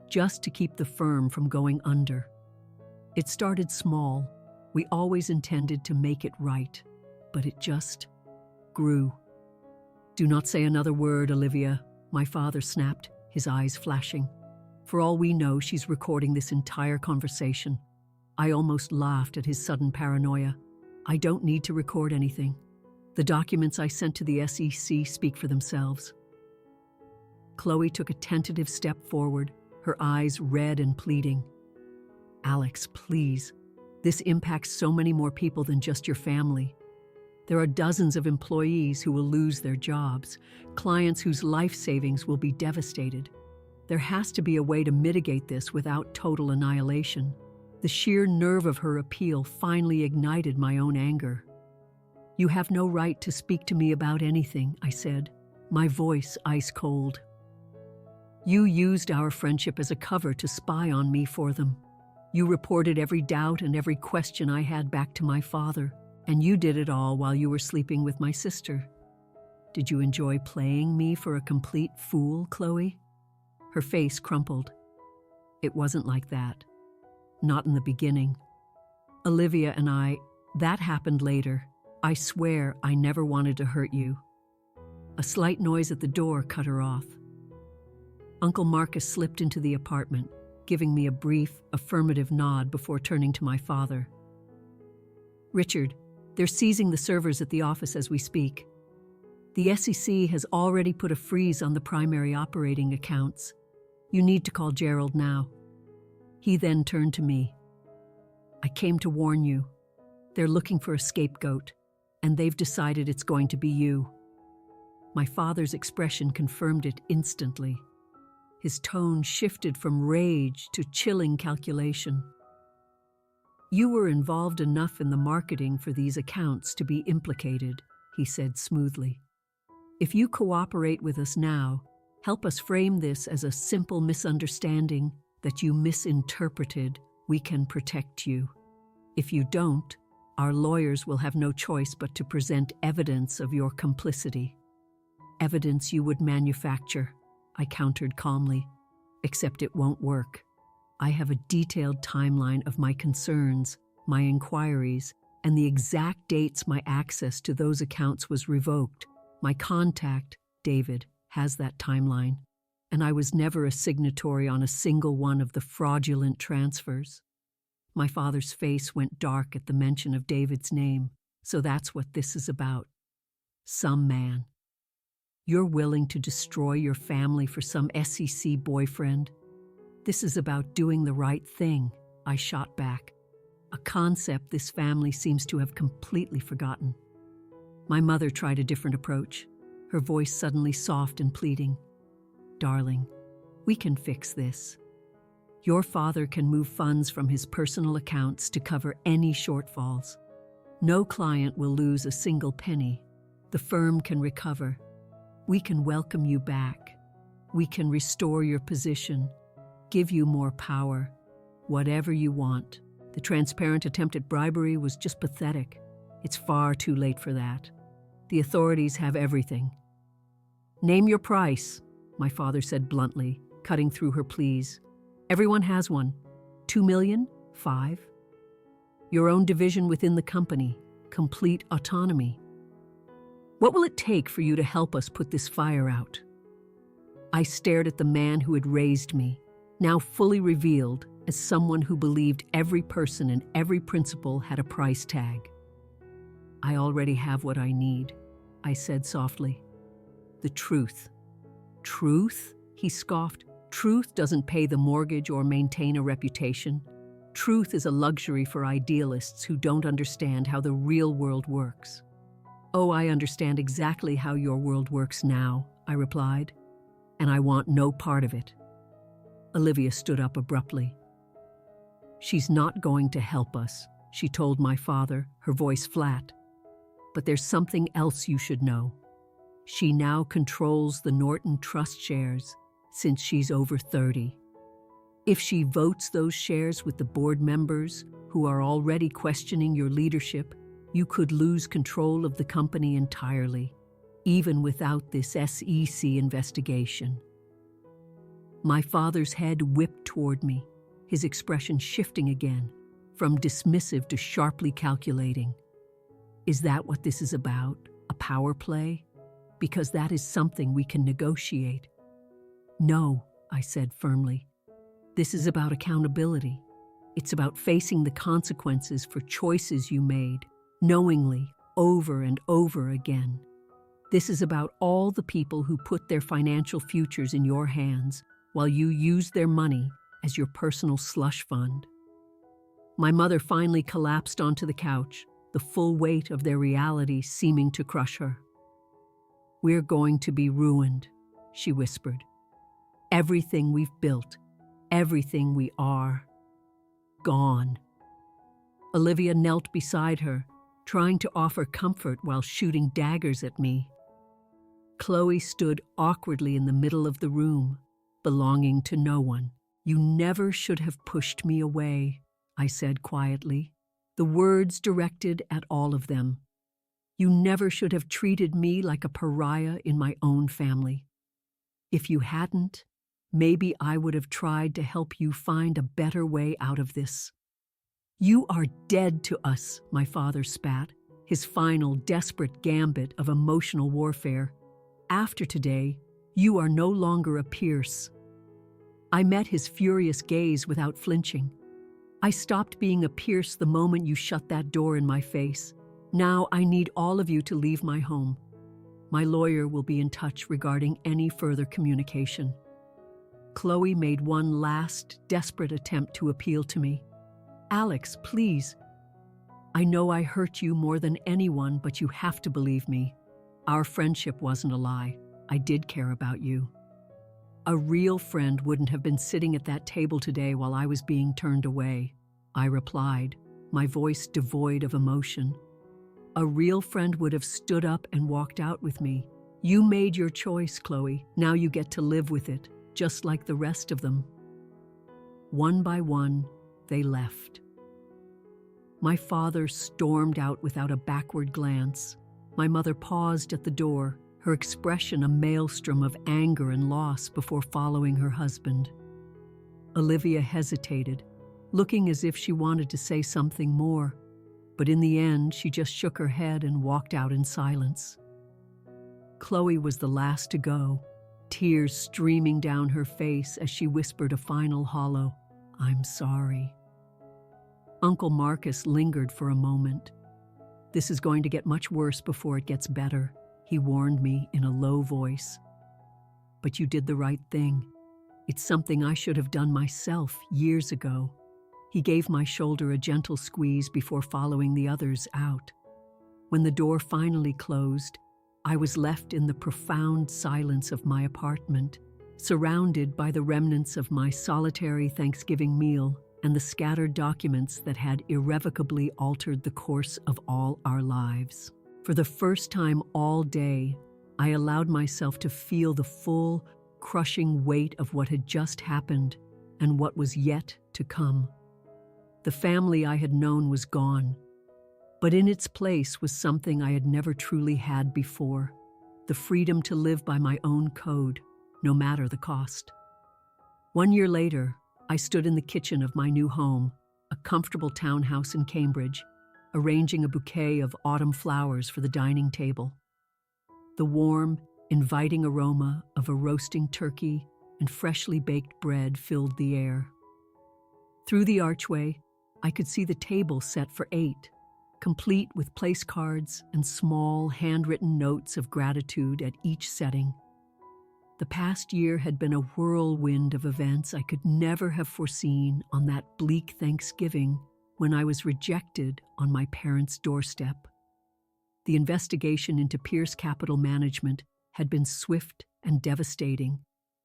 just to keep the firm from going under. It started small. We always intended to make it right, but it just grew. Do not say another word, Olivia, my father snapped, his eyes flashing. For all we know, she's recording this entire conversation. I almost laughed at his sudden paranoia. I don't need to record anything. The documents I sent to the SEC speak for themselves. Chloe took a tentative step forward, her eyes red and pleading. Alex, please. This impacts so many more people than just your family. There are dozens of employees who will lose their jobs, clients whose life savings will be devastated. There has to be a way to mitigate this without total annihilation. The sheer nerve of her appeal finally ignited my own anger. "You have no right to speak to me about anything," I said, my voice ice cold. "You used our friendship as a cover to spy on me for them. You reported every doubt and every question I had back to my father, and you did it all while you were sleeping with my sister. Did you enjoy playing me for a complete fool, Chloe?" Her face crumpled. "It wasn't like that. Not in the beginning. Olivia and that happened later. I swear I never wanted to hurt you." A slight noise at the door cut her off. Uncle Marcus slipped into the apartment, giving me a brief, affirmative nod before turning to my father. "Richard, they're seizing the servers at the office as we speak. The SEC has already put a freeze on the primary operating accounts. You need to call Gerald now." He then turned to me. "I came to warn you. They're looking for a scapegoat, and they've decided it's going to be you." My father's expression confirmed it instantly. His tone shifted from rage to chilling calculation. "You were involved enough in the marketing for these accounts to be implicated," he said smoothly. "If you cooperate with us now, help us frame this as a simple misunderstanding that you misinterpreted, we can protect you. If you don't, our lawyers will have no choice but to present evidence of your complicity." "Evidence you would manufacture," I countered calmly. "Except it won't work. I have a detailed timeline of my concerns, my inquiries, and the exact dates my access to those accounts was revoked. My contact, David, has that timeline, and I was never a signatory on a single one of the fraudulent transfers." My father's face went dark at the mention of David's name. "So that's what this is about. Some man. You're willing to destroy your family for some SEC boyfriend? This is about doing the right thing," I shot back, a concept this family seems to have completely forgotten. My mother tried a different approach, her voice suddenly soft and pleading. "Darling, we can fix this. Your father can move funds from his personal accounts to cover any shortfalls. No client will lose a single penny. The firm can recover. We can welcome you back. We can restore your position, give you more power, whatever you want." The transparent attempt at bribery was just pathetic. It's far too late for that. The authorities have everything. "Name your price," my father said bluntly, cutting through her pleas. "Everyone has one. 2 million? 5? Your own division within the company. Complete autonomy. What will it take for you to help us put this fire out?" I stared at the man who had raised me, now fully revealed as someone who believed every person and every principle had a price tag. "I already have what I need," I said softly. "The truth." "Truth?" he scoffed. "Truth doesn't pay the mortgage or maintain a reputation. Truth is a luxury for idealists who don't understand how the real world works." "Oh, I understand exactly how your world works now," I replied, "and I want no part of it." Olivia stood up abruptly. "She's not going to help us," she told my father, her voice flat. "But there's something else you should know. She now controls the Norton Trust shares since she's over 30. If she votes those shares with the board members who are already questioning your leadership, you could lose control of the company entirely, even without this SEC investigation." My father's head whipped toward me, his expression shifting again, from dismissive to sharply calculating. "Is that what this is about? A power play? Because that is something we can negotiate." "No," I said firmly. "This is about accountability. It's about facing the consequences for choices you made, knowingly, over and over again. This is about all the people who put their financial futures in your hands while you used their money as your personal slush fund." My mother finally collapsed onto the couch, the full weight of their reality seeming to crush her. "We're going to be ruined," she whispered. "Everything we've built, everything we are, gone." Olivia knelt beside her, trying to offer comfort while shooting daggers at me. Chloe stood awkwardly in the middle of the room, belonging to no one. "You never should have pushed me away," I said quietly, the words directed at all of them. "You never should have treated me like a pariah in my own family. If you hadn't, maybe I would have tried to help you find a better way out of this." "You are dead to us," my father spat, his final desperate gambit of emotional warfare. "After today, you are no longer a Pierce." I met his furious gaze without flinching. "I stopped being a Pierce the moment you shut that door in my face. Now I need all of you to leave my home. My lawyer will be in touch regarding any further communication." Chloe made one last, desperate attempt to appeal to me. "Alex, please. I know I hurt you more than anyone, but you have to believe me. Our friendship wasn't a lie. I did care about you. A real friend wouldn't have been sitting at that table today while I was being turned away," I replied, my voice devoid of emotion. "A real friend would have stood up and walked out with me. You made your choice, Chloe. Now you get to live with it, just like the rest of them." One by one, they left. My father stormed out without a backward glance. My mother paused at the door, her expression a maelstrom of anger and loss before following her husband. Olivia hesitated, looking as if she wanted to say something more, but in the end she just shook her head and walked out in silence. Chloe was the last to go, tears streaming down her face as she whispered a final hollow, "I'm sorry." Uncle Marcus lingered for a moment. "This is going to get much worse before it gets better," he warned me in a low voice. "But you did the right thing. It's something I should have done myself years ago." He gave my shoulder a gentle squeeze before following the others out. When the door finally closed, I was left in the profound silence of my apartment, surrounded by the remnants of my solitary Thanksgiving meal and the scattered documents that had irrevocably altered the course of all our lives. For the first time all day, I allowed myself to feel the full, crushing weight of what had just happened and what was yet to come. The family I had known was gone, but in its place was something I had never truly had before: the freedom to live by my own code, no matter the cost. 1 year later, I stood in the kitchen of my new home, a comfortable townhouse in Cambridge, arranging a bouquet of autumn flowers for the dining table. The warm, inviting aroma of a roasting turkey and freshly baked bread filled the air. Through the archway, I could see the table set for 8, complete with place cards and small, handwritten notes of gratitude at each setting. The past year had been a whirlwind of events I could never have foreseen on that bleak Thanksgiving when I was rejected on my parents' doorstep. The investigation into Pierce Capital Management had been swift and devastating,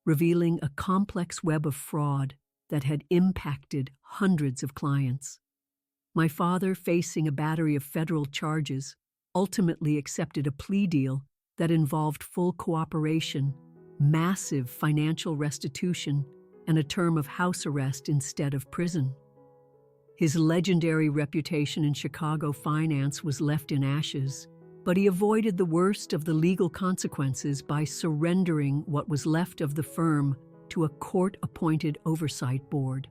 revealing a complex web of fraud that had impacted hundreds of clients. My father, facing a battery of federal charges, ultimately accepted a plea deal that involved full cooperation, massive financial restitution, and a term of house arrest instead of prison. His legendary reputation in Chicago finance was left in ashes, but he avoided the worst of the legal consequences by surrendering what was left of the firm to a court-appointed oversight board.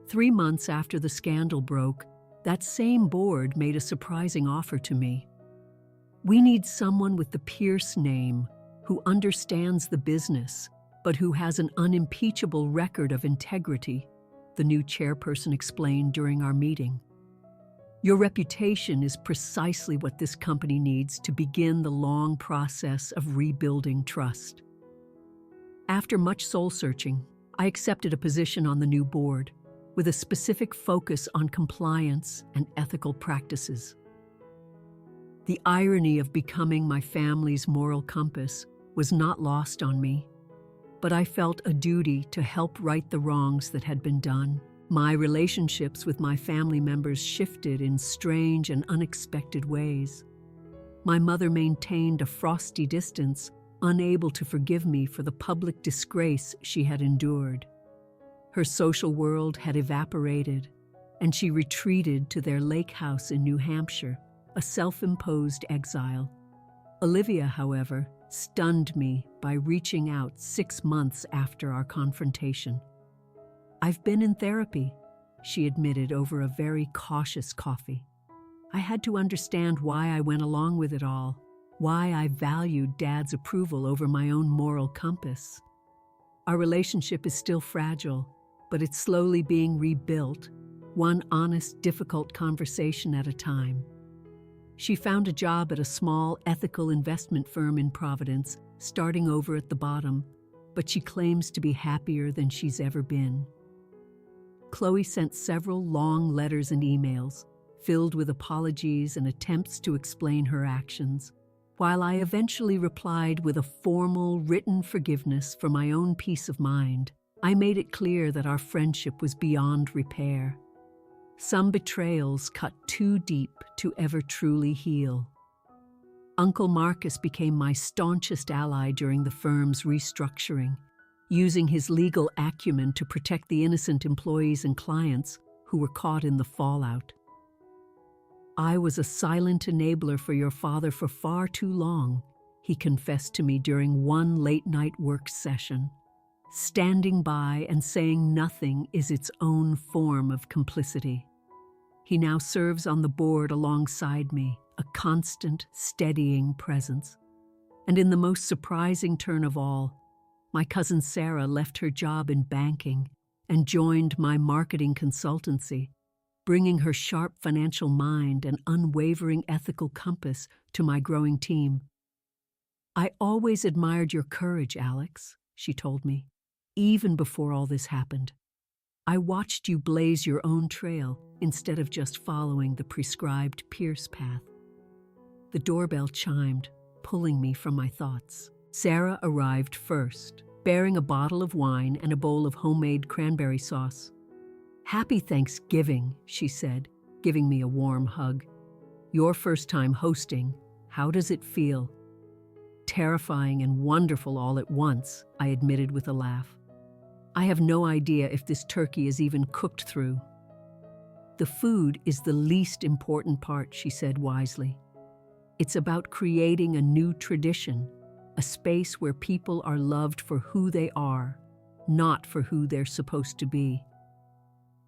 3 months after the scandal broke, that same board made a surprising offer to me. "We need someone with the Pierce name, who understands the business, but who has an unimpeachable record of integrity," the new chairperson explained during our meeting. "Your reputation is precisely what this company needs to begin the long process of rebuilding trust." After much soul-searching, I accepted a position on the new board. with a specific focus on compliance and ethical practices. The irony of becoming my family's moral compass was not lost on me, but I felt a duty to help right the wrongs that had been done. My relationships with my family members shifted in strange and unexpected ways. My mother maintained a frosty distance, unable to forgive me for the public disgrace she had endured. Her social world had evaporated, and she retreated to their lake house in New Hampshire, a self-imposed exile. Olivia, however, stunned me by reaching out 6 months after our confrontation. "I've been in therapy," she admitted over a very cautious coffee. I had to understand why I went along with it all, why I valued Dad's approval over my own moral compass. Our relationship is still fragile, but it's slowly being rebuilt, one honest, difficult conversation at a time. She found a job at a small, ethical investment firm in Providence, starting over at the bottom, but she claims to be happier than she's ever been. Chloe sent several long letters and emails, filled with apologies and attempts to explain her actions, while I eventually replied with a formal, written forgiveness for my own peace of mind. I made it clear that our friendship was beyond repair. Some betrayals cut too deep to ever truly heal. Uncle Marcus became my staunchest ally during the firm's restructuring, using his legal acumen to protect the innocent employees and clients who were caught in the fallout. "I was a silent enabler for your father for far too long," he confessed to me during one late-night work session. Standing by and saying nothing is its own form of complicity. He now serves on the board alongside me, a constant, steadying presence. And in the most surprising turn of all, my cousin Sarah left her job in banking and joined my marketing consultancy, bringing her sharp financial mind and unwavering ethical compass to my growing team. "I always admired your courage, Alex," she told me, "even before all this happened. I watched you blaze your own trail instead of just following the prescribed Pierce path." The doorbell chimed, pulling me from my thoughts. Sarah arrived first, bearing a bottle of wine and a bowl of homemade cranberry sauce. "Happy Thanksgiving," she said, giving me a warm hug. "Your first time hosting. How does it feel?" "Terrifying and wonderful all at once," I admitted with a laugh. "I have no idea if this turkey is even cooked through." "The food is the least important part," she said wisely. "It's about creating a new tradition, a space where people are loved for who they are, not for who they're supposed to be."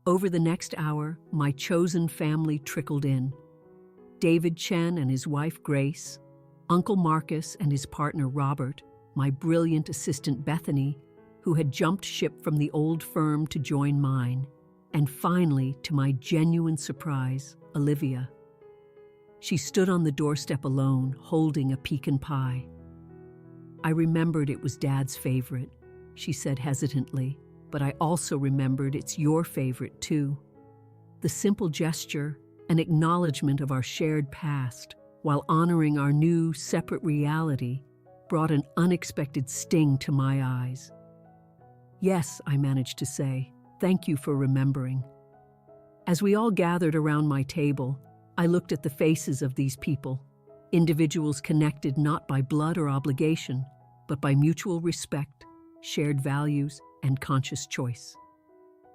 Over the next hour, my chosen family trickled in. David Chen and his wife Grace, Uncle Marcus and his partner Robert, my brilliant assistant Bethany, who had jumped ship from the old firm to join mine, and finally, to my genuine surprise, Olivia. She stood on the doorstep alone, holding a pecan pie. "I remembered it was Dad's favorite," she said hesitantly, "but I also remembered it's your favorite too." The simple gesture, an acknowledgement of our shared past, while honoring our new, separate reality, brought an unexpected sting to my eyes. "Yes," I managed to say, "thank you for remembering." As we all gathered around my table, I looked at the faces of these people, individuals connected not by blood or obligation, but by mutual respect, shared values, and conscious choice.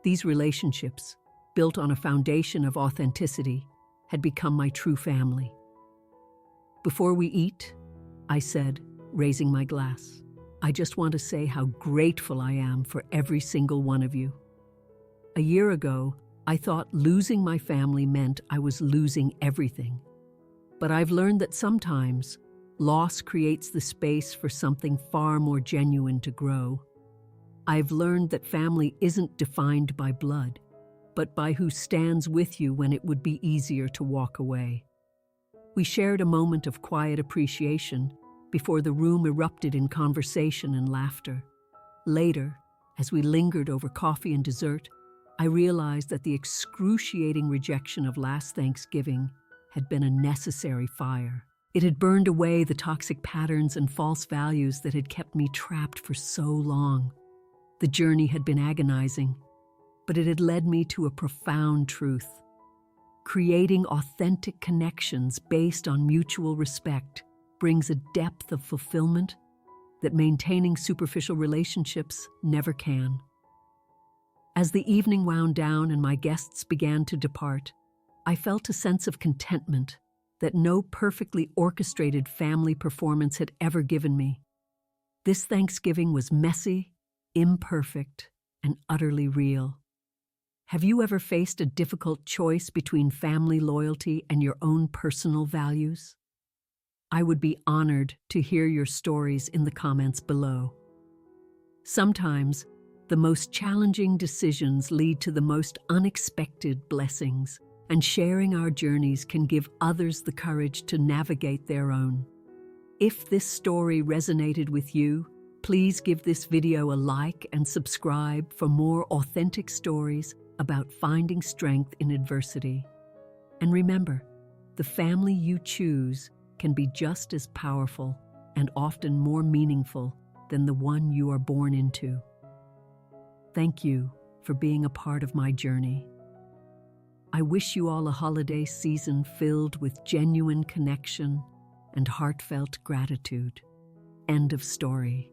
These relationships, built on a foundation of authenticity, had become my true family. "Before we eat," I said, raising my glass, "I just want to say how grateful I am for every single one of you. A year ago, I thought losing my family meant I was losing everything. But I've learned that sometimes loss creates the space for something far more genuine to grow. I've learned that family isn't defined by blood, but by who stands with you when it would be easier to walk away." We shared a moment of quiet appreciation before the room erupted in conversation and laughter. Later, as we lingered over coffee and dessert, I realized that the excruciating rejection of last Thanksgiving had been a necessary fire. It had burned away the toxic patterns and false values that had kept me trapped for so long. The journey had been agonizing, but it had led me to a profound truth. Creating authentic connections based on mutual respect brings a depth of fulfillment that maintaining superficial relationships never can. As the evening wound down and my guests began to depart, I felt a sense of contentment that no perfectly orchestrated family performance had ever given me. This Thanksgiving was messy, imperfect, and utterly real. Have you ever faced a difficult choice between family loyalty and your own personal values? I would be honored to hear your stories in the comments below. Sometimes, the most challenging decisions lead to the most unexpected blessings, and sharing our journeys can give others the courage to navigate their own. If this story resonated with you, please give this video a like and subscribe for more authentic stories about finding strength in adversity. And remember, the family you choose can be just as powerful and often more meaningful than the one you are born into. Thank you for being a part of my journey. I wish you all a holiday season filled with genuine connection and heartfelt gratitude. End of story.